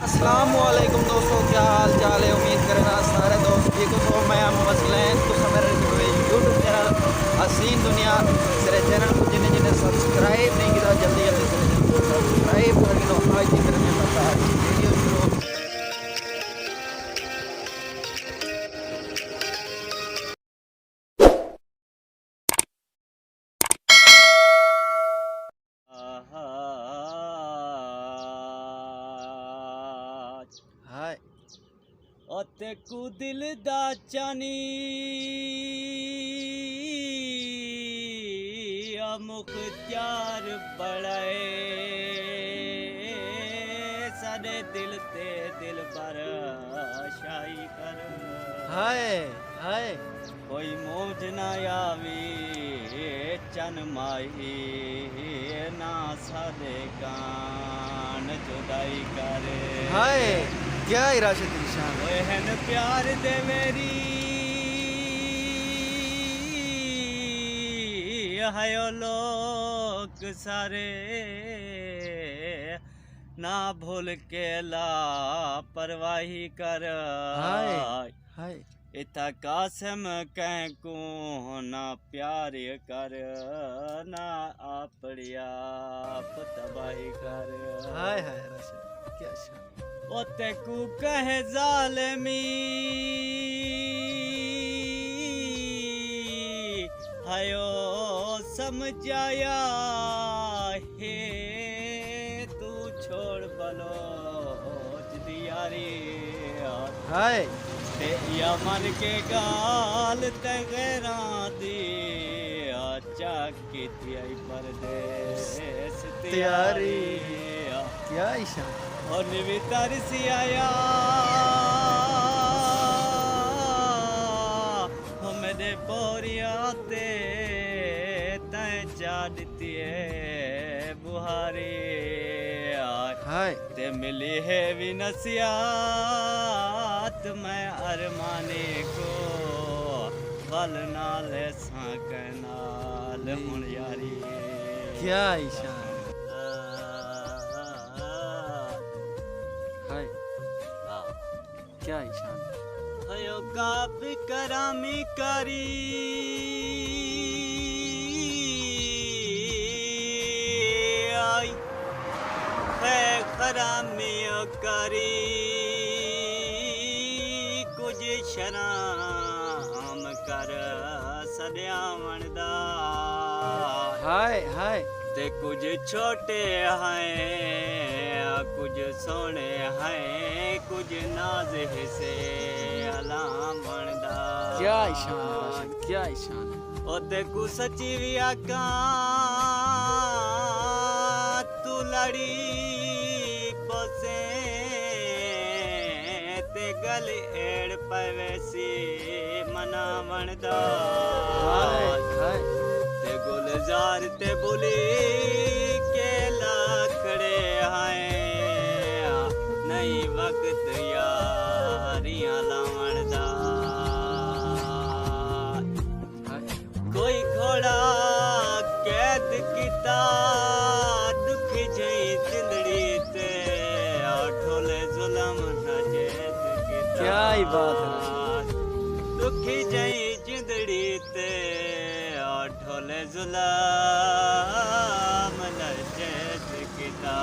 अस्सलामुअलैकुम दोस्तों, क्या हाल चाल है। उम्मीद करें सारे दोस्त ठीक हो। मैं मसलें तो मेरे यूट्यूब चैनल हसीन दुनिया मेरे चैनल को जिन्हें जिन्हें सब्सक्राइब नहीं किया जल्दी जल्दी से सब्सक्राइब कर लो। आज की तरह पता है वीडियो शुरू। हाय ओते कु दिल दा चानी मुख्तियार बड़ाए साडे दिल ते दिल पर शाही कर हाय हाय कोई मौज ना आवी चन माही ना सादे कान जुदाई करे हाय क्या इराशत निशान ओए हन प्यार दे मेरी हायो लोग सारे ना भूल के लापरवाही कर हाय हाय इता कासम कह को ना प्यार कर ना अपनी आप तबाही कर हाय हाय राशिद क्या शान। ओते कु कहे जालमी हायो समझाया हे तू छोड़ बलोच दियारी हाय ते या मन के गाल ते गैरा दी चाकी थी आई परदेस तैयारी तैयारी क्या इशान। और भी तरसी आया मेरे बोरिया ते तैं चाहती है बुहारी हाय ते मिली है भी नसियात मैं अरमाने को फल नाल नाल हुन यारी क्या इशान। हाय क्या ईशान। हयो काप करामी करी आई है खरामी करी कुछ शराम कर सद्यावण दा हाय हाय ते कुछ छोटे हैं कुछ सोने हैं कुछ नाज से अलाम बनदा क्या ईशान है राशिद क्या ईशान है। ओते कु सची भी आका तू लड़ी पसे ते गल एड़ पवेसी मना बनदा हाय हाय ते गुलजार ते बुली के लाखड़े हैं नहीं वक्त यारियां लावण दा कोई घोड़ा कैद किता दुख जई जिंदड़ी ते ढोले जुलम न जेद किता क्या ही बात है राशिद। दुख जई जिंदड़ी ते ढोले जुलम न जेद किता।